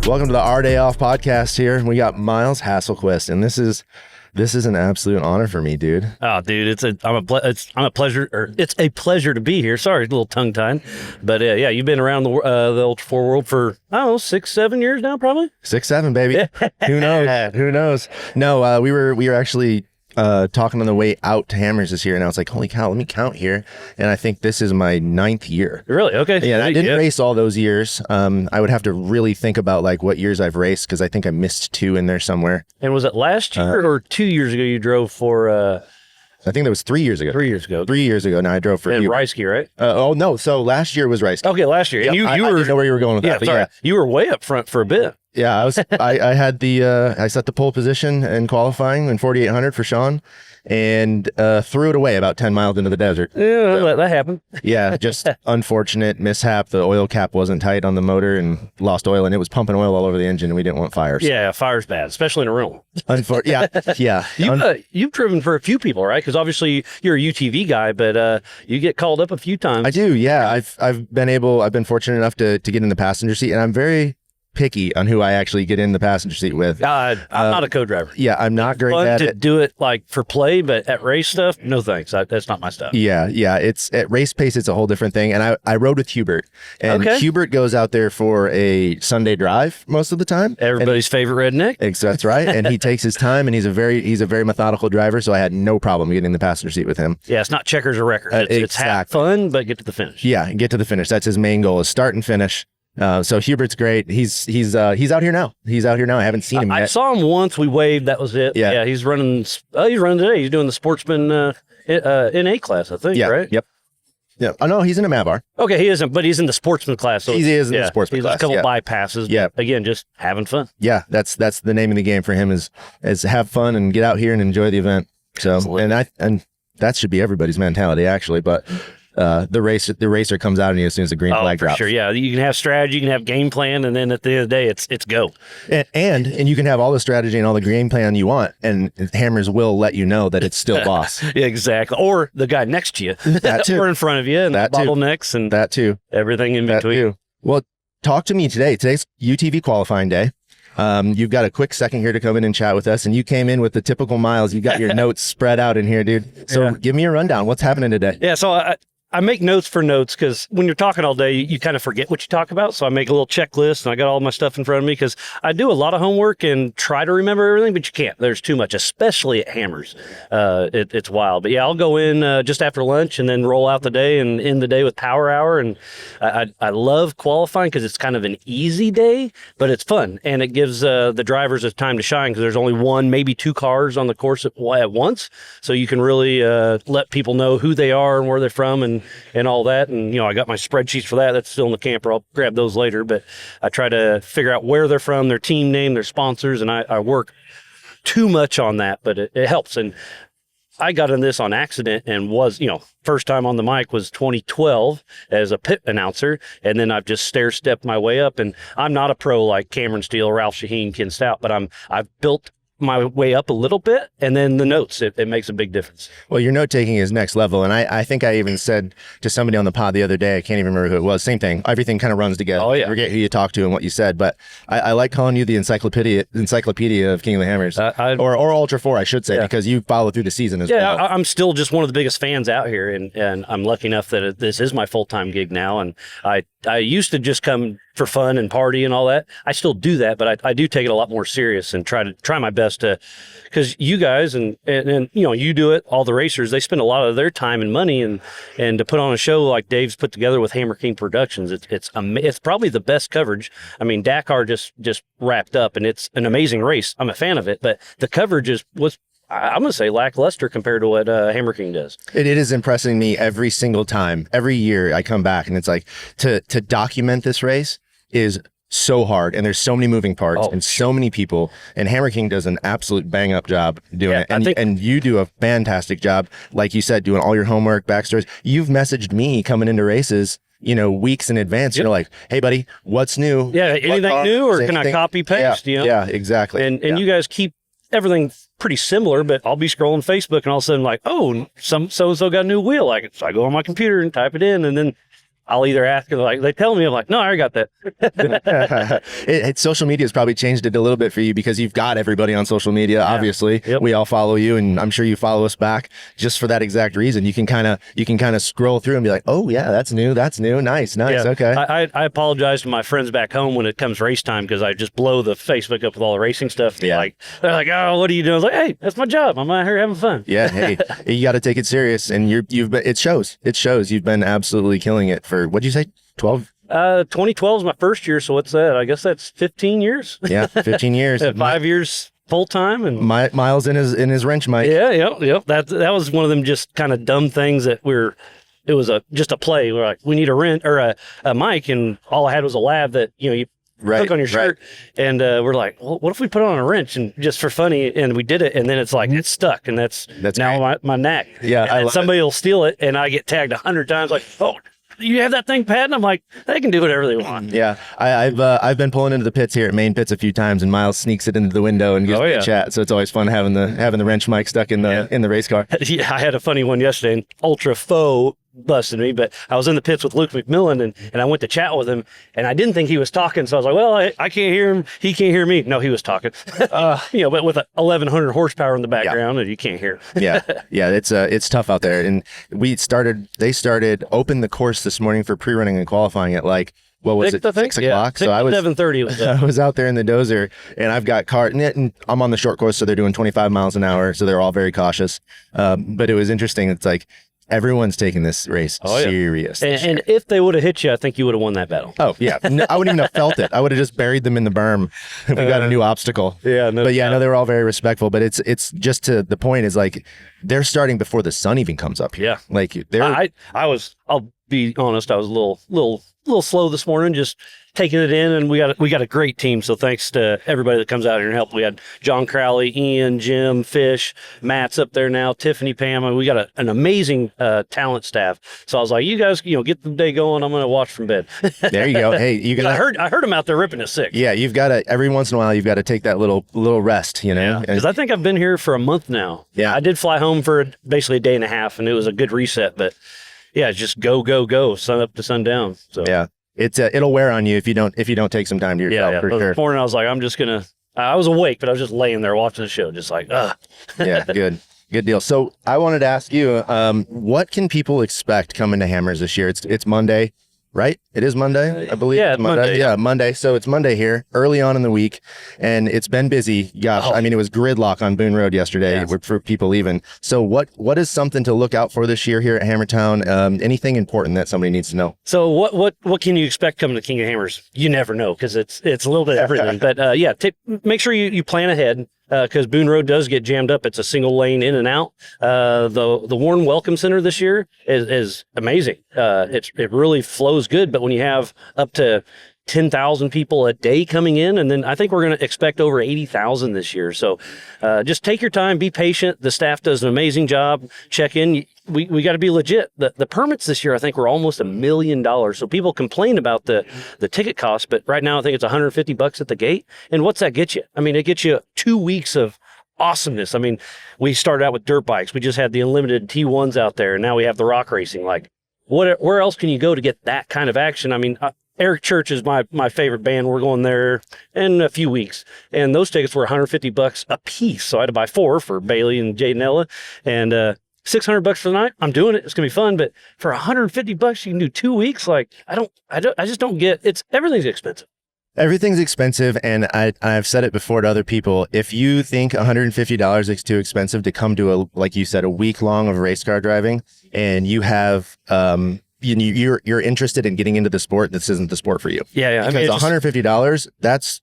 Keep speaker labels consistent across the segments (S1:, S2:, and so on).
S1: Welcome to the Our Day Off podcast here. We got Miles Hasselquist, and this is an absolute honor for me, dude.
S2: Oh, dude, it's a pleasure to be here. Sorry, a little tongue tied, but yeah, you've been around the Ultra 4 world for I don't know 6-7 years now, probably
S1: 6-7, baby. Who knows? Who knows? No, we were actually talking on the way out to Hammers this year, and I was like, holy cow, let me count here. And I think this is my 9th year.
S2: Really? Okay.
S1: Yeah, and I didn't race all those years. I would have to really think about like what years I've raced, because I think I missed 2 in there somewhere.
S2: And was it last year or 2 years ago you drove for
S1: I think that was 3 years ago.
S2: 3 years ago.
S1: 3 years ago. Now I drove for
S2: Rice-Key, right?
S1: Oh no, so last year was Rice-Key.
S2: Okay, last year. And
S1: I didn't know where you were going with that.
S2: Sorry. Yeah. You were way up front for a bit.
S1: Yeah, I was. I had I set the pole position in qualifying in 4,800 for Sean, and threw it away about 10 miles into the desert.
S2: Yeah, so, that happened.
S1: Yeah, just unfortunate mishap. The oil cap wasn't tight on the motor and lost oil, and it was pumping oil all over the engine, and we didn't want fires.
S2: Yeah, fire's bad, especially in a rental.
S1: Yeah.
S2: You've driven for a few people, right? Because obviously you're a UTV guy, but you get called up a few times.
S1: I do. Yeah, I've been fortunate enough to get in the passenger seat, and I'm very picky on who I actually get in the passenger seat with.
S2: I'm not a co-driver.
S1: Yeah, I'm not great
S2: at
S1: it.
S2: To do it like for play, but at race stuff, no thanks. That's not my stuff.
S1: Yeah. It's at race pace. It's a whole different thing. And I rode with Hubert, and Hubert goes out there for a Sunday drive most of the time.
S2: Everybody's favorite redneck.
S1: That's right. And he takes his time, and he's a very methodical driver. So I had no problem getting in the passenger seat with him.
S2: Yeah, it's not checkers or records. It's have fun, but get to the finish.
S1: Yeah, get to the finish. That's his main goal: is start and finish. So Hubert's great. He's out here now. I haven't seen him yet.
S2: I saw him once. We waved. That was it. Yeah. He's running. He's running today. He's doing the sportsman NA class, I think.
S1: Yeah.
S2: Right.
S1: Yep. Yeah. Oh no, he's in a Mavar.
S2: Okay, he isn't, but he's in the sportsman class. So
S1: he is in the sportsman class.
S2: He's a couple bypasses.
S1: Yeah.
S2: Again, just having fun.
S1: Yeah. That's the name of the game for him is have fun and get out here and enjoy the event. So Absolutely. and that should be everybody's mentality actually, but. The racer comes out on you as soon as the green flag drops.
S2: Sure, yeah. You can have strategy, you can have game plan, and then at the end of the day, it's go.
S1: And you can have all the strategy and all the game plan you want, and Hammers will let you know that it's still boss.
S2: Yeah, exactly. Or the guy next to you,
S1: that too,
S2: or in front of you, and
S1: that
S2: bottlenecks, and
S1: that too,
S2: everything in between.
S1: Too. Well, talk to me today. Today's UTV qualifying day. You've got a quick second here to come in and chat with us, and you came in with the typical Miles. You got your notes spread out in here, dude. So give me a rundown. What's happening today?
S2: Yeah, so I make notes for notes because when you're talking all day, you kind of forget what you talk about. So I make a little checklist, and I got all my stuff in front of me because I do a lot of homework and try to remember everything, but you can't. There's too much, especially at Hammers. It's wild. But yeah, I'll go in just after lunch and then roll out the day and end the day with power hour. And I love qualifying because it's kind of an easy day, but it's fun. And it gives the drivers a time to shine because there's only one, maybe 2 cars on the course at once. So you can really let people know who they are and where they're from and all that. And, I got my spreadsheets for that. That's still in the camper. I'll grab those later. But I try to figure out where they're from, their team name, their sponsors. And I work too much on that, but it helps. And I got in this on accident and was, first time on the mic was 2012 as a pit announcer. And then I've just stair-stepped my way up. And I'm not a pro like Cameron Steele, Ralph Shaheen, Ken Stout, but I've built my way up a little bit, and then the notes, it makes a big difference.
S1: Well, your note taking is next level, and I think I even said to somebody on the pod the other day, I can't even remember who it was, same thing, everything kind of runs together.
S2: Oh yeah,
S1: I forget who you talked to and what you said, but I like calling you the encyclopedia of King of the Hammers, or Ultra 4 I should say, because you follow through the season as well.
S2: Yeah, I'm still just one of the biggest fans out here, and I'm lucky enough that this is my full-time gig now, and I used to just come for fun and party and all that. I still do that, but I do take it a lot more serious and try my best to, because you guys and you do it, all the racers, they spend a lot of their time and money and to put on a show like Dave's put together with Hammer King Productions. It's probably the best coverage. I mean, Dakar just wrapped up, and it's an amazing race. I'm a fan of it, but the coverage was I'm going to say lackluster compared to what Hammer King does.
S1: It is impressing me every single time. Every year I come back, and it's like to document this race is so hard, and there's so many moving parts and so many people, and Hammer King does an absolute bang up job doing it. And you do a fantastic job, like you said, doing all your homework, backstories. You've messaged me coming into races, weeks in advance. You're like, hey buddy, what's new?
S2: Yeah, anything new, or can I copy paste?
S1: Yeah, exactly.
S2: And you guys keep everything pretty similar, but I'll be scrolling Facebook and all of a sudden like, oh, so-and-so got a new wheel. So I go on my computer and type it in, and then I'll either ask, or like they tell me, I'm like, no, I already got that.
S1: Social media has probably changed it a little bit for you because you've got everybody on social media. Obviously, we all follow you, and I'm sure you follow us back just for that exact reason. You can kind of scroll through and be like, oh yeah, that's new, nice, okay.
S2: I apologize to my friends back home when it comes race time because I just blow the Facebook up with all the racing stuff. They're like, oh, what are you doing? I was like, hey, that's my job. I'm out here having fun.
S1: Yeah, hey, you got to take it serious, and it shows. You've been absolutely killing it for, what'd you say, 12?
S2: 2012 is my first year, so what's that? I guess that's 15 years.
S1: Yeah, 15 years.
S2: 5 years full time, and
S1: Miles in his wrench mic.
S2: Yeah. That was one of them just kind of dumb things that it was just a play. We're like, we need a wrench or a mic, and all I had was a lab that you hook on your shirt, and we're like, well, what if we put on a wrench and just for funny, and we did it, and then it's like it's stuck, and that's now my knack.
S1: Yeah,
S2: and somebody will steal it, and I get tagged 100 times like, oh, you have that thing, Pat? And I'm like, they can do whatever they want.
S1: Yeah, I've been pulling into the pits here at Main Pits a few times, and Miles sneaks it into the window and gives me a chat. So it's always fun having the wrench mic stuck in the race car.
S2: Yeah, I had a funny one yesterday. And Ultra Faux busted me, but I was in the pits with Luke McMillan, and I went to chat with him, and I didn't think he was talking, so I was like, well, I can't hear him, he can't hear me. No, he was talking. But with 1,100 horsepower in the background, and you can't hear.
S1: Yeah, it's tough out there, and they started open the course this morning for pre-running and qualifying at like, what was it, 6 o'clock?
S2: So I was 7:30.
S1: I was out there in the dozer, and I've got and I'm on the short course, so they're doing 25 miles an hour, so they're all very cautious. But it was interesting. It's like, everyone's taking this race serious.
S2: And if they would have hit you, I think you would have won that battle.
S1: Oh, yeah. No, I wouldn't even have felt it. I would have just buried them in the berm if we got a new obstacle.
S2: Yeah.
S1: No, they were all very respectful. But it's just to the point is like they're starting before the sun even comes up.
S2: Yeah.
S1: Like they're.
S2: I'll be honest. I was a little slow this morning, just taking it in, and we got a great team. So thanks to everybody that comes out here and help. We had John Crowley, Ian, Jim, Fish, Matt's up there now, Tiffany, Pam, and we got an amazing talent staff. So I was like, you guys, get the day going. I'm going to watch from bed.
S1: There you go. Hey, you got.
S2: I heard them out there ripping us sick.
S1: Yeah, you've got to every once in a while. You've got to take that little rest.
S2: Because I think I've been here for a month now.
S1: Yeah,
S2: I did fly home for basically a day and a half, and it was a good reset. But yeah, it's just go, sun up to sundown. So
S1: yeah. It'll wear on you if you don't take some time to yourself. For sure.
S2: This morning I was like, I was awake, but I was just laying there watching the show, just like, ugh.
S1: Yeah, good deal. So I wanted to ask you, what can people expect coming to Hammers this year? It's Monday, right? It is Monday, I believe.
S2: Yeah, Monday.
S1: Yeah, Monday. So it's Monday here, early on in the week, and it's been busy. Gosh, I mean, it was gridlock on Boone Road yesterday for people leaving. So what is something to look out for this year here at Hammertown? Anything important that somebody needs to know?
S2: So what can you expect coming to King of Hammers? You never know, because it's a little bit of everything. But make sure you plan ahead. Because Boone Road does get jammed up. It's a single lane in and out. The Warren Welcome Center this year is amazing. It really flows good. But when you have up to 10,000 people a day coming in, and then I think we're going to expect over 80,000 this year. So just take your time, be patient. The staff does an amazing job. Check in. We got to be legit. The permits this year, I think, were almost $1 million. So people complain about the ticket cost, but right now I think it's $150 at the gate. And what's that get you? I mean, it gets you 2 weeks of awesomeness. I mean, we started out with dirt bikes. We just had the unlimited T1s out there, and now we have the rock racing. Like, where else can you go to get that kind of action? I mean, Eric Church is my favorite band. We're going there in a few weeks, and those tickets were $150 a piece. So I had to buy 4 for Bailey and Jadenella, and $600 for the night. I'm doing it. It's gonna be fun. But for $150, you can do 2 weeks. Like I just don't get. Everything's expensive.
S1: Everything's expensive, and I've said it before to other people. If you think $150 is too expensive to come to like you said, a week long of race car driving, and you have you're interested in getting into the sport, this isn't the sport for you.
S2: Yeah.
S1: Because $150, that's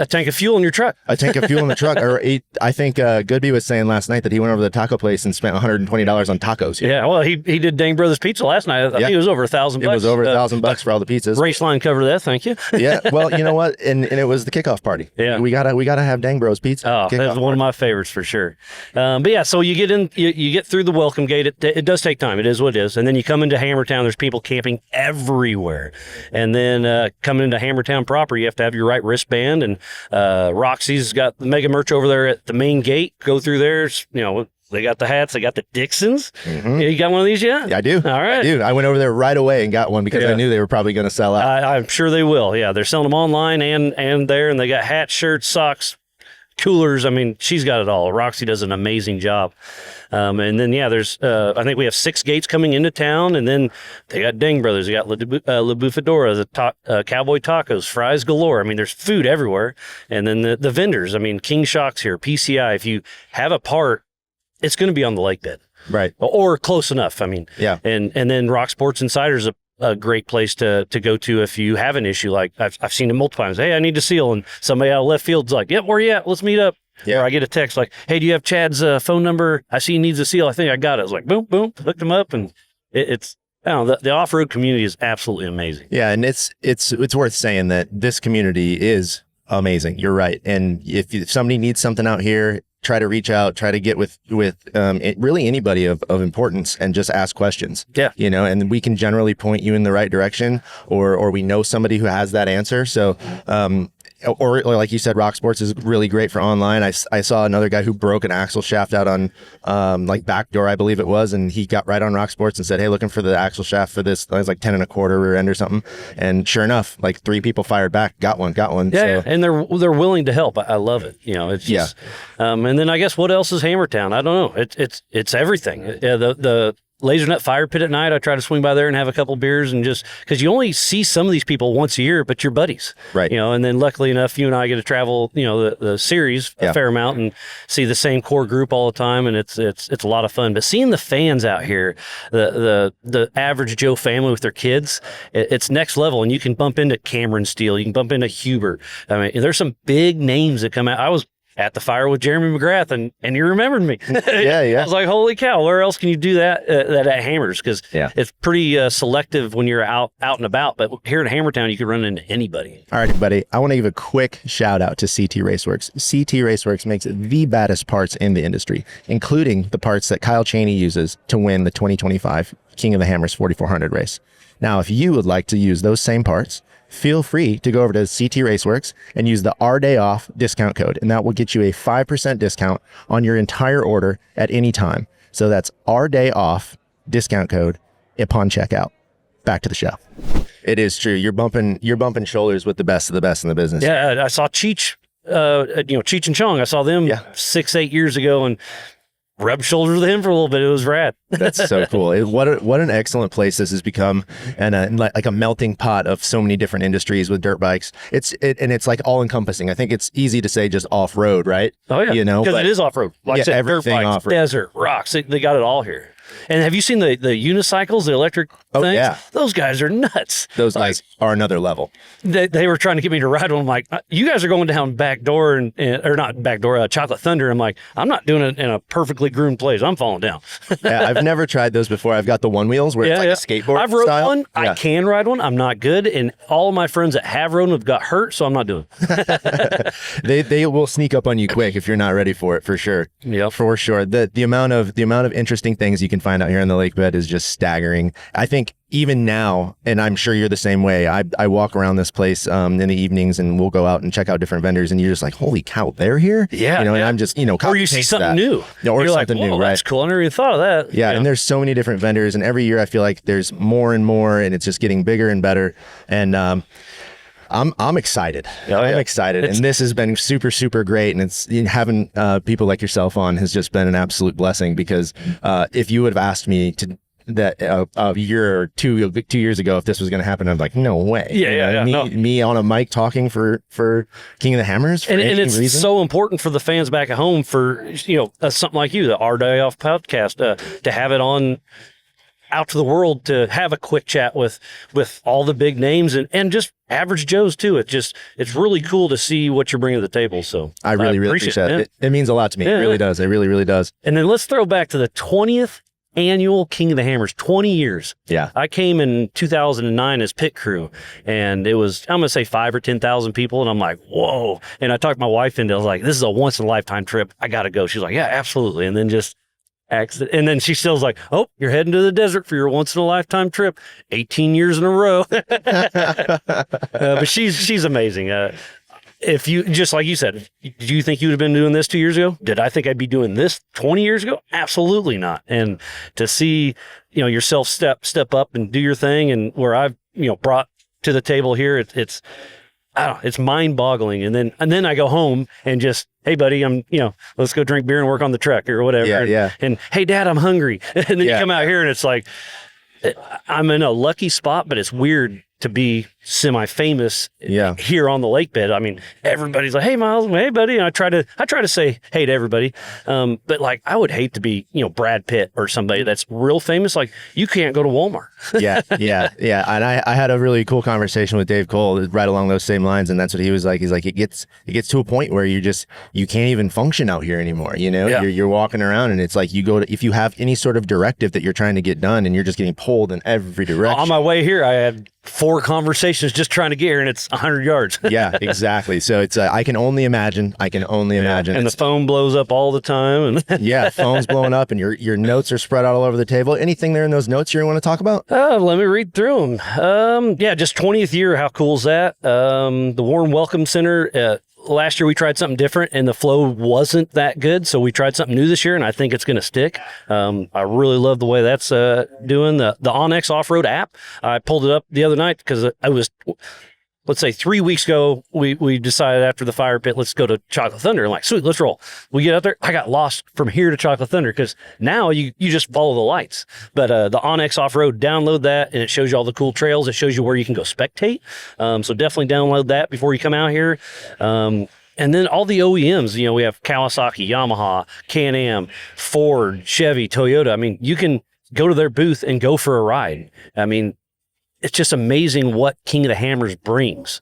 S2: a tank of fuel in your truck.
S1: A tank of fuel in the truck. Or I think Goodby was saying last night that he went over to the taco place and spent $120 on tacos.
S2: Yeah, well, he did Dang Brothers Pizza last night. I think it was over $1,000.
S1: It was over $1,000 for all the pizzas.
S2: Race line cover that, thank you.
S1: Yeah, well, you know what? And it was the kickoff party.
S2: Yeah,
S1: we gotta have Dang Bros Pizza.
S2: Oh, that's one of my favorites for sure. But yeah, so you get in, you get through the welcome gate. It does take time. It is what it is. And then you come into Hammertown. There's people camping everywhere. And then coming into Hammertown proper, you have to have your right wristband. And Roxy's got the mega merch over there at the main gate. Go through there. They got the hats. They got the Dixons. Mm-hmm. You got one of these yet?
S1: Yeah, I do.
S2: All right.
S1: I do. I went over there right away and got one because I knew they were probably going to sell out.
S2: I'm sure they will. Yeah, they're selling them online and there, and they got hats, shirts, socks, coolers. I mean, she's got it all. Roxy does an amazing job. And then, there's, I think we have 6 gates coming into town, and then they got Ding Brothers. They got La Bufadora, the Cowboy Tacos, fries galore. I mean, there's food everywhere. And then the vendors. I mean, King Shock's here, PCI. If you have a part, it's going to be on the lake bed.
S1: Right.
S2: Or close enough. I mean, and then Rock Sports Insider's a great place to go to if you have an issue. Like I've seen it multiple times. Hey, I need to seal, and somebody out of left field's like, "Yep, where you at? Let's meet up." Yeah. Or I get a text like, "Hey, do you have Chad's phone number? I see he needs a seal. I think I got it." I was like, boom, boom, hooked him up, and it's. I don't know, the off-road community is absolutely amazing.
S1: Yeah, and it's worth saying that this community is amazing. You're right, and if somebody needs something out here, try to reach out, try to get with really anybody of importance and just ask questions. Yeah. And we can generally point you in the right direction, or we know somebody who has that answer. So, or like you said, Rock Sports is really great for online. I saw another guy who broke an axle shaft out on like Backdoor, I believe it was, and he got right on Rock Sports and said, "Hey, looking for the axle shaft for this." It was like 10 1/4 rear end or something. And sure enough, like 3 people fired back, got one.
S2: Yeah, and they're willing to help. I love it. It's just, and then I guess what else is Hammertown? I don't know. It's everything. The Laser Nut Fire Pit at night, I try to swing by there and have a couple beers, and just because you only see some of these people once a year, but you're buddies,
S1: right?
S2: And then luckily enough, you and I get to travel, the series a fair amount and see the same core group all the time, and it's a lot of fun. But seeing the fans out here, the average Joe family with their kids, it's next level, and you can bump into Cameron Steele, you can bump into Huber. I mean, there's some big names that come out. I was at the fire with Jeremy McGrath, and you remembered me.
S1: Yeah.
S2: I was like, holy cow, where else can you do that at Hammers? Because it's pretty selective when you're out and about. But here at Hammertown, you can run into anybody.
S1: All right, buddy. I want to give a quick shout out to CT Raceworks. CT Raceworks makes the baddest parts in the industry, including the parts that Kyle Chaney uses to win the 2025 King of the Hammers 4400 race. Now, if you would like to use those same parts, feel free to go over to CT Raceworks and use the Our Day Off discount code, and that will get you a 5% discount on your entire order at any time. So that's Our Day Off discount code upon checkout. Back to the show. It is true. You're bumping shoulders with the best of the best in the business.
S2: Yeah, I saw Cheech, Cheech and Chong. I saw them 6-8 years ago, and rubbed shoulders with him for a little bit. It was rad.
S1: That's so cool. What an excellent place this has become, and like a melting pot of so many different industries with dirt bikes. It's like all encompassing. I think it's easy to say just off road, right?
S2: Oh yeah, because it is off road. Like I said,
S1: everything
S2: dirt bikes,
S1: off-road.
S2: Desert, rocks. They got it all here. And have you seen the unicycles, the electric things? Yeah. Those guys are nuts.
S1: Those guys are another level.
S2: They were trying to get me to ride one. I'm like, you guys are going down Backdoor or not Backdoor, Chocolate Thunder. I'm like, I'm not doing it in a perfectly groomed place. I'm falling down.
S1: Yeah, I've never tried those before. I've got the one wheels where it's like a skateboard
S2: I've rode
S1: style.
S2: one. Yeah. I can ride one. I'm not good. And all of my friends that have ridden have got hurt, so I'm not doing it.
S1: They will sneak up on you quick if you're not ready for it, for sure.
S2: Yeah,
S1: for sure. The amount of interesting things you can find out here in the lake bed is just staggering. I think even now, and I'm sure you're the same way, I walk around this place in the evenings, and we'll go out and check out different vendors, and you're just like, holy cow, they're here?
S2: Yeah.
S1: And I'm just,
S2: or you see something new.
S1: Yeah, or
S2: you're
S1: something
S2: like,
S1: new, right?
S2: That's cool. I never even thought of that.
S1: Yeah, and there's so many different vendors, and every year I feel like there's more and more, and it's just getting bigger and better. And I'm excited. I'm excited, and this has been super, super great. And it's having people like yourself on has just been an absolute blessing, because if you would have asked me a year or 2 years ago if this was going to happen, I'm like, no way. Me on a mic talking for King of the Hammers,
S2: and it's so important for the fans back at home, for something like you, the Our Day Off podcast, to have it on out to the world, to have a quick chat with all the big names and just average Joes too. It's really cool to see what you're bringing to the table. So
S1: I really appreciate it. It means a lot to me. It really does. It really, really does.
S2: And then let's throw back to the 20th annual King of the Hammers, 20 years.
S1: Yeah.
S2: I came in 2009 as pit crew, and it was, I'm going to say 5,000 or 10,000 people. And I'm like, whoa. And I talked my wife into it. I was like, this is a once in a lifetime trip. I got to go. She's like, yeah, absolutely. And then just accident. And then she still's like, oh, you're heading to the desert for your once in a lifetime trip, 18 years in a row. But she's amazing. if you, just like you said, do you think you would have been doing this 2 years ago? Did I think I'd be doing this 20 years ago? Absolutely not. And to see, yourself step up and do your thing, and where I've, brought to the table here, it's I don't know, it's mind boggling. And then I go home and just, hey buddy, let's go drink beer and work on the truck or whatever.
S1: Yeah.
S2: And hey dad, I'm hungry. And then you come out here and it's like, I'm in a lucky spot, but it's weird to be semi-famous here on the lake bed. I mean, everybody's like, hey Miles, hey buddy. And I try to say hey to everybody. But like, I would hate to be, Brad Pitt or somebody that's real famous. Like, you can't go to Walmart.
S1: Yeah. And I had a really cool conversation with Dave Cole right along those same lines. And that's what he was like. He's like, it gets to a point where you can't even function out here anymore. You're walking around and it's like if you have any sort of directive that you're trying to get done and you're just getting pulled in every direction.
S2: On my way here, I had 4 conversations just trying to get here, and it's 100 yards.
S1: Yeah, exactly. So it's I can only imagine. And
S2: the phone blows up all the time. And
S1: yeah, phone's blowing up, and your notes are spread out all over the table. Anything there in those notes you want to talk about?
S2: Let me read through them. Just 20th year. How cool is that? The Warm Welcome Center. Last year we tried something different and the flow wasn't that good, so we tried something new this year, and I think it's going to stick. I really love the way that's doing. The Onyx Off-Road app, I pulled it up the other night because I was, let's say 3 weeks ago, we decided after the fire pit, let's go to Chocolate Thunder. And like, sweet, let's roll. We get out there. I got lost from here to Chocolate Thunder because now you just follow the lights. But the Onyx Off-Road, download that, and it shows you all the cool trails. It shows you where you can go spectate. So definitely download that before you come out here. And then all the OEMs, we have Kawasaki, Yamaha, Can-Am, Ford, Chevy, Toyota. I mean, you can go to their booth and go for a ride. I mean, it's just amazing what King of the Hammers brings.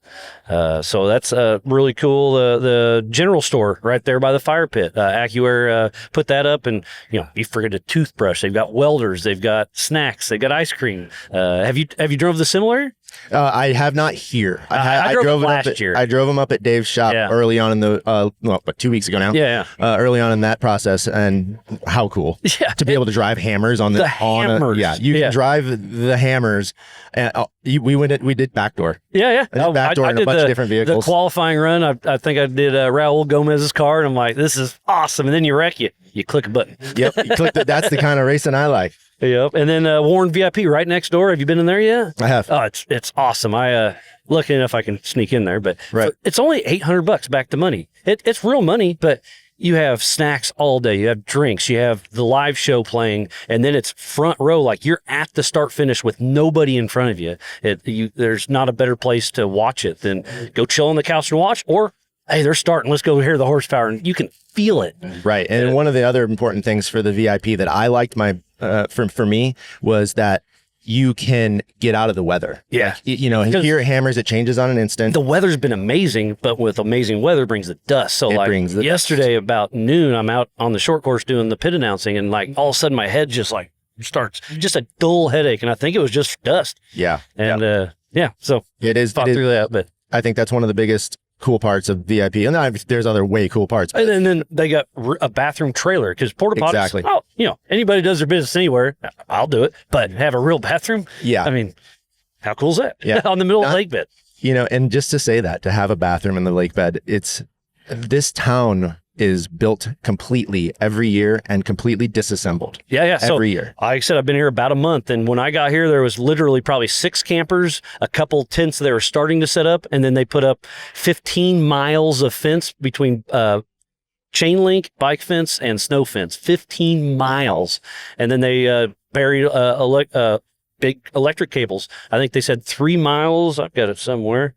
S2: So that's really cool. The general store right there by the fire pit, AccuAir put that up, and you forget a toothbrush. They've got welders, they've got snacks, they've got ice cream. Have you drove the similar?
S1: I have not here.
S2: I drove it last year.
S1: I drove them up at Dave's shop early on in the 2 weeks ago now.
S2: Yeah.
S1: Early on in that process, and how cool to be able to drive hammers on
S2: hammers.
S1: You can drive the hammers. And we did backdoor. Backdoor in a bunch of different vehicles.
S2: The qualifying run, I think I did Raul Gomez's car, and I'm like, this is awesome. And then you wreck, you click a button.
S1: Yep, you click that's the kind of racing I like.
S2: Yep. And then Warren VIP right next door. Have you been in there yet?
S1: I have.
S2: Oh, it's awesome. I lucky enough I can sneak in there, but it's only $800 back to money. It's real money, but you have snacks all day. You have drinks. You have the live show playing, and then it's front row. Like, you're at the start finish with nobody in front of you. There's not a better place to watch it than go chill on the couch and watch, or hey, they're starting. Let's go hear the horsepower, and you can feel it.
S1: Right. And one of the other important things for the VIP that I liked for me was that you can get out of the weather.
S2: Yeah.
S1: Here at Hammers, it changes on an instant.
S2: The weather's been amazing, but with amazing weather brings the dust. So yesterday about noon, I'm out on the short course doing the pit announcing, and like all of a sudden my head just like starts just a dull headache. And I think it was just dust.
S1: Yeah.
S2: And so
S1: it is
S2: fought through that. But
S1: I think that's one of the biggest cool parts of VIP, and there's other way cool parts.
S2: And then they got a bathroom trailer, because porta potties.
S1: Exactly.
S2: Oh, anybody does their business anywhere, I'll do it. But have a real bathroom.
S1: Yeah.
S2: I mean, how cool is that?
S1: Yeah.
S2: On the middle of the lake bed.
S1: And just to say that, to have a bathroom in the lake bed, this town is built completely every year and completely disassembled.
S2: Yeah.
S1: Every year.
S2: Like I said, I've been here about a month, and when I got here, there was literally probably 6 campers, a couple tents they were starting to set up, and then they put up 15 miles of fence between chain link, bike fence, and snow fence. 15 miles. And then they buried big electric cables. I think they said 3 miles. I've got it somewhere.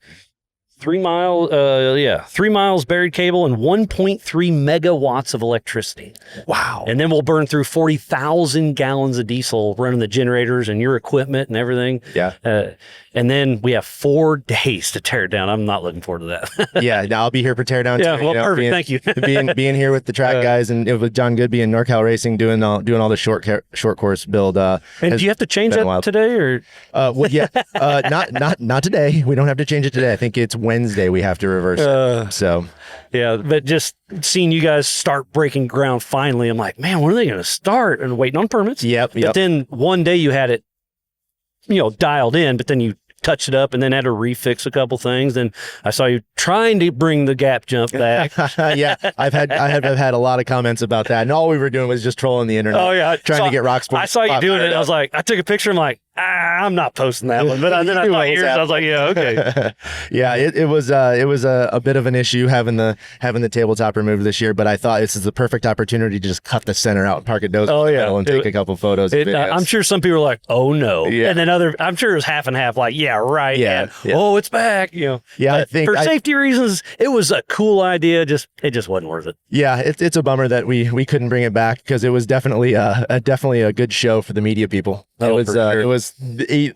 S2: 3 miles, 3 miles buried cable and 1.3 megawatts of electricity.
S1: Wow.
S2: And then we'll burn through 40,000 gallons of diesel running the generators and your equipment and everything.
S1: Yeah.
S2: And then we have 4 days to tear it down. I'm not looking forward to that.
S1: Yeah. Now I'll be here for tear down.
S2: Yeah. Well, perfect. Thank you.
S1: being here with the track guys and with John Goodby and NorCal Racing doing all the short course build.
S2: And do you have to change that today or?
S1: Not today. We don't have to change it today. I think it's Wednesday we have to reverse it. So
S2: yeah, but just seeing you guys start breaking ground finally, I'm like, man, when are they going to start? And waiting on permits.
S1: Yep.
S2: But then one day you had it, dialed in, but then you touched it up and then had to refix a couple things. And I saw you trying to bring the gap jump back.
S1: Yeah, I've had a lot of comments about that, and all we were doing was just trolling the internet.
S2: Oh yeah,
S1: trying to get Rock Sports.
S2: I saw you doing it. I was like, I took a picture. I'm like, I'm not posting that one. But then I thought yours. I was like, yeah, okay.
S1: Yeah, it was a bit of an issue having the tabletop removed this year, but I thought this is the perfect opportunity to just cut the center out and park it and take a couple photos.
S2: I'm sure some people were like, oh no, and then I'm sure it was half and half. Like, yeah, right.
S1: Yeah.
S2: Oh, it's back. Yeah,
S1: I think
S2: for safety reasons, it was a cool idea. It just wasn't worth it.
S1: Yeah, it's a bummer that we couldn't bring it back because it was definitely a good show for the media people. It was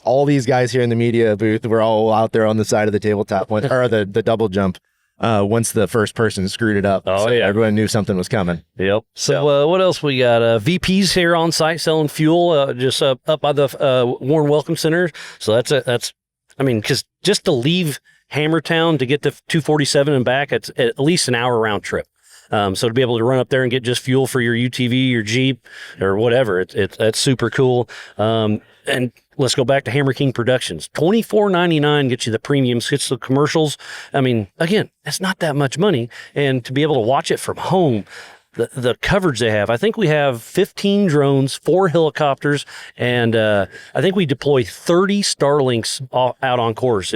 S1: all these guys here in the media booth were all out there on the side of the tabletop or the double jump once the first person screwed it up.
S2: Oh, yeah.
S1: Everyone knew something was coming.
S2: Yep. So what else we got? VPs here on site selling fuel just up by the Warren Welcome Center. So because just to leave Hammertown to get to 247 and back, it's at least an hour round trip. So to be able to run up there and get just fuel for your UTV, your Jeep, or whatever, that's super cool. And let's go back to Hammer King Productions. $24.99 gets you the premiums, gets the commercials. I mean, again, that's not that much money. And to be able to watch it from home, the coverage they have, I think we have 15 drones, 4 helicopters, and I think we deploy 30 Starlinks out on course.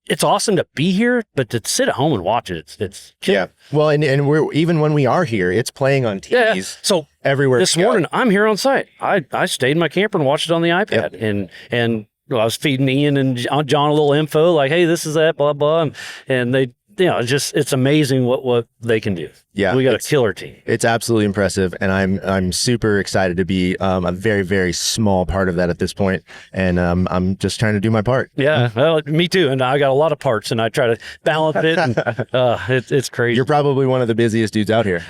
S2: It's awesome to be here, but to sit at home and watch it, it's
S1: yeah. Well, and we're even when we are here, it's playing on TVs.
S2: Yeah. So
S1: everywhere.
S2: This morning, I'm here on site. I stayed in my camper and watched it on the iPad, and I was feeding Ian and John a little info, like, hey, this is that, blah blah, and they. It's amazing what they can do.
S1: Yeah,
S2: we got a killer team.
S1: It's absolutely impressive, and I'm super excited to be a very, very small part of that at this point, and I'm just trying to do my part.
S2: Yeah, well, me too, and I got a lot of parts, and I try to balance it. And, it's crazy.
S1: You're probably one of the busiest dudes out here.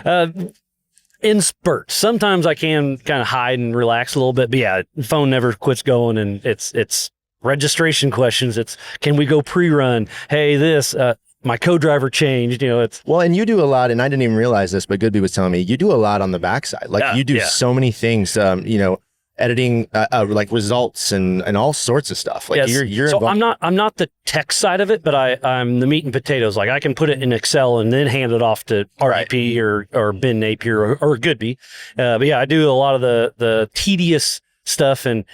S2: In spurts, sometimes I can kind of hide and relax a little bit, but yeah, the phone never quits going, and it's registration questions. It's can we go pre-run? Hey, this. My co-driver changed, it's...
S1: Well, and you do a lot, and I didn't even realize this, but Goodby was telling me, you do a lot on the backside. Like, you do so many things, editing, like results and all sorts of stuff. Like, you're
S2: so I'm not the tech side of it, but I'm the meat and potatoes. Like, I can put it in Excel and then hand it off to RIP or Ben Napier or Goodby. But yeah, I do a lot of the tedious stuff, and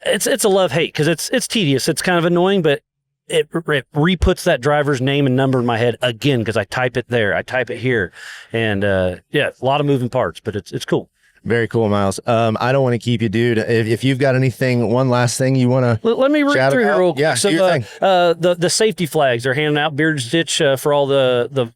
S2: it's a love-hate, because it's tedious. It's kind of annoying, but it re-puts that driver's name and number in my head again, because I type it there, I type it here, and a lot of moving parts, but it's cool.
S1: Very cool, Miles. I don't want to keep you, dude. If you've got one last thing you want to
S2: let me read through here real quick.
S1: Yeah,
S2: so the safety flags, they're handing out Beard's Ditch for all the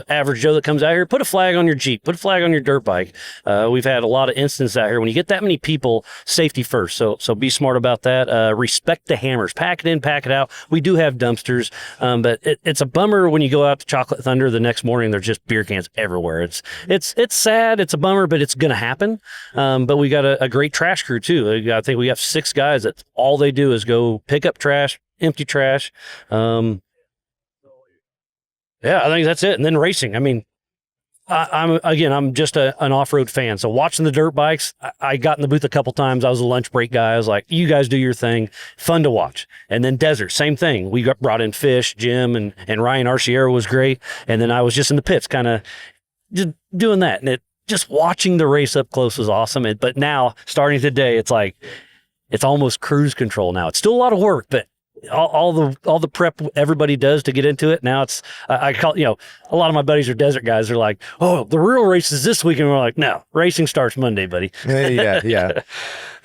S2: average Joe that comes out here. Put a flag on your Jeep, put a flag on your dirt bike. We've had a lot of instances out here. When you get that many people, safety first. So be smart about that. Respect the hammers. Pack it in, pack it out. We do have dumpsters, but it's a bummer when you go out to Chocolate Thunder the next morning, there's just beer cans everywhere. It's sad. It's a bummer, but it's going to happen. But we got a great trash crew too. I think we have 6 guys that all they do is go pick up trash, empty trash. Yeah, I think that's it. And then racing. I mean, I'm just an off-road fan. So watching the dirt bikes, I got in the booth a couple times. I was a lunch break guy. I was like, you guys do your thing. Fun to watch. And then desert, same thing. We brought in Fish, Jim, and Ryan Arciero was great. And then I was just in the pits kind of just doing that. And just watching the race up close was awesome. But now, starting today, it's like, it's almost cruise control now. It's still a lot of work, but all the prep everybody does to get into it. Now I call, a lot of my buddies are desert guys. They're like, oh, the real race is this weekend. We're like, no, racing starts Monday, buddy.
S1: Yeah.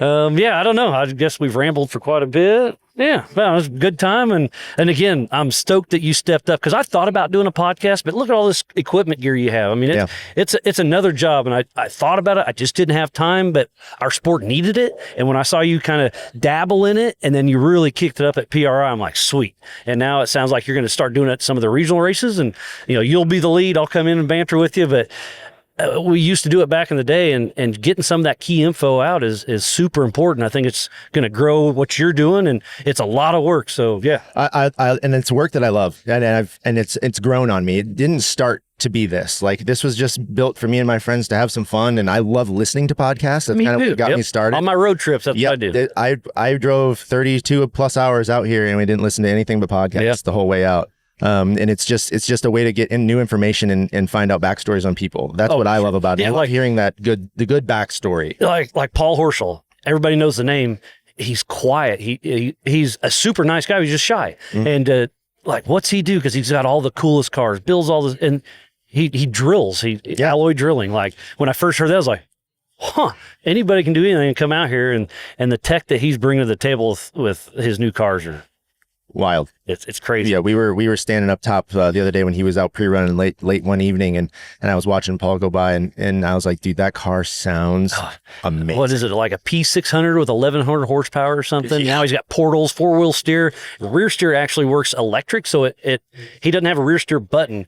S2: I don't know. I guess we've rambled for quite a bit. Yeah, well, it was a good time. And again, I'm stoked that you stepped up, because I thought about doing a podcast, but look at all this equipment gear you have. I mean, it's another job, and I thought about it. I just didn't have time, but our sport needed it. And when I saw you kind of dabble in it, and then you really kicked it up at PRI, I'm like, sweet. And now it sounds like you're going to start doing it at some of the regional races, and you'll be the lead. I'll come in and banter with you, but we used to do it back in the day, and getting some of that key info out is super important. I think it's going to grow what you're doing, and it's a lot of work. So yeah,
S1: I and it's work that I love, and it's grown on me. It didn't start to be this. Like, this was just built for me and my friends to have some fun, and I love listening to podcasts. That's kind of what got me started.
S2: On my road trips, that's what I do.
S1: I drove 32 plus hours out here, and we didn't listen to anything but podcasts the whole way out. And it's just a way to get in new information and find out backstories on people. That's what I love about it. I love hearing the good backstory.
S2: Like Paul Horschel. Everybody knows the name. He's quiet. He's a super nice guy. He's just shy. And like, what's he do? Because he's got all the coolest cars, builds all this, and he drills. Alloy drilling. Like, when I first heard that, I was like, huh, anybody can do anything and come out here, and the tech that he's bringing to the table with his new cars are
S1: wild.
S2: It's crazy.
S1: Yeah, we were standing up top the other day when he was out pre-running late one evening, and I was watching Paul go by, and I was like, dude, that car sounds amazing.
S2: What is it, like a P600 with 1,100 horsepower or something? Yeah. Now he's got portals, four-wheel steer. The rear steer actually works electric, so he doesn't have a rear steer button.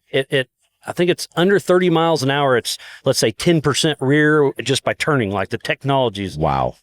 S2: I think it's under 30 miles an hour. It's, let's say, 10% rear just by turning. Like, the technology's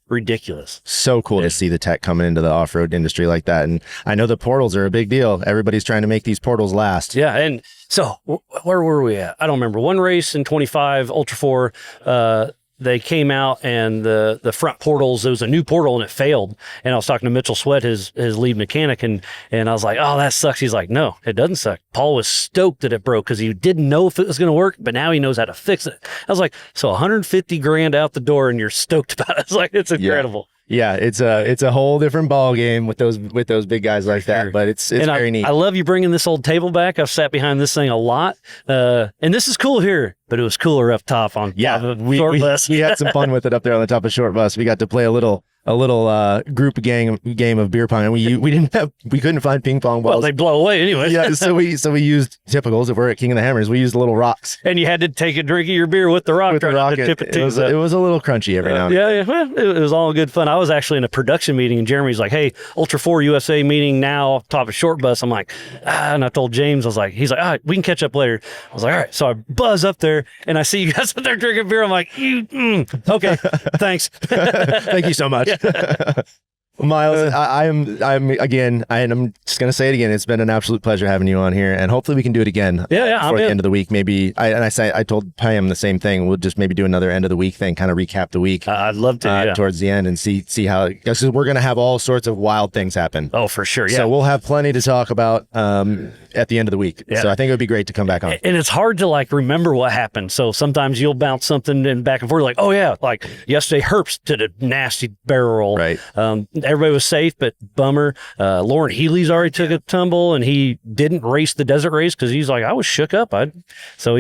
S2: ridiculous.
S1: So cool to see the tech coming into the off-road industry like that. And I know the portals are a big deal. Everybody's trying to make these portals last.
S2: Yeah. And so where were we at? I don't remember. One race in 25 Ultra 4, they came out, and the front portals, it was a new portal and it failed. And I was talking to Mitchell Sweat, his lead mechanic, and I was like, oh, that sucks. He's like, no, it doesn't suck. Paul was stoked that it broke because he didn't know if it was going to work, but now he knows how to fix it. I was like, so 150 grand out the door and you're stoked about it. It's like, it's incredible.
S1: Yeah, it's a whole different ball game with those big guys like that, but it's very neat.
S2: I love you bringing this old table back. I've sat behind this thing a lot, and this is cool here, but it was cooler up top on Short Bus.
S1: We had some fun with it up there on the top of Short Bus. We got to play a little group game of beer pong, and we couldn't find ping pong balls.
S2: Well, they blow away anyway.
S1: Yeah, so we used typicals. If we're at King of the Hammers, we used little rocks,
S2: and you had to take a drink of your beer with the rock. To tip it
S1: was a little crunchy every now and then.
S2: Yeah. Well, it was all good fun. I was actually in a production meeting, and Jeremy's like, "Hey, Ultra 4 USA meeting now, top of Short Bus." I'm like, and I told James, he's like, all right, we can catch up later. I was like, all right. So I buzz up there, and I see you guys up there drinking beer. I'm like, okay, thanks.
S1: Thank you so much. Miles, I'm just gonna say it again. It's been an absolute pleasure having you on here, and hopefully we can do it again. Before the end of the week, maybe. I told Pam the same thing. We'll just maybe do another end of the week thing, kind of recap the week.
S2: I'd love to
S1: towards the end and see how it goes. We're gonna have all sorts of wild things happen.
S2: Oh, for sure. Yeah.
S1: So we'll have plenty to talk about at the end of the week. Yeah. So I think it would be great to come back on.
S2: And it's hard to remember what happened. So sometimes you'll bounce something and back and forth, like, oh yeah, like yesterday Herbst did a nasty barrel roll.
S1: Right.
S2: Everybody was safe, but bummer. Lauren Healy's already took a tumble, and he didn't race the desert race because he's like, I was shook up. So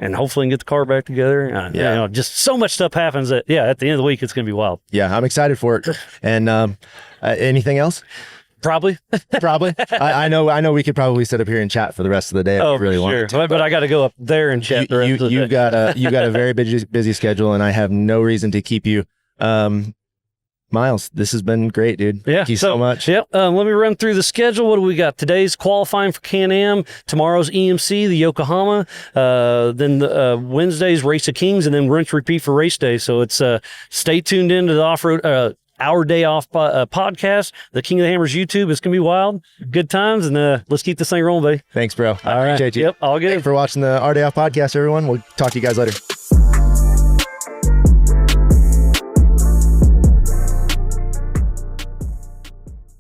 S2: and hopefully get the car back together. Just so much stuff happens that, at the end of the week, it's going to be wild.
S1: Yeah, I'm excited for it. And anything else?
S2: Probably.
S1: I know we could probably sit up here and chat for the rest of the day if we really want to.
S2: But I got to go up there and chat the rest of the day.
S1: You got a very busy schedule, and I have no reason to keep you. Miles, this has been great, dude.
S2: Yeah.
S1: Thank you so much.
S2: Yep. Let me run through the schedule. What do we got? Today's qualifying for Can-Am. Tomorrow's EMC, the Yokohama. Then Wednesday's Race of Kings, and then rinse repeat for race day. So it's stay tuned into the off-road Our Day Off podcast. The King of the Hammers YouTube. It's going to be wild. Good times, and let's keep this thing rolling, buddy.
S1: Thanks, bro.
S2: All right.
S1: Appreciate you.
S2: Yep. All good.
S1: Thanks for watching the Our Day Off podcast, everyone. We'll talk to you guys later.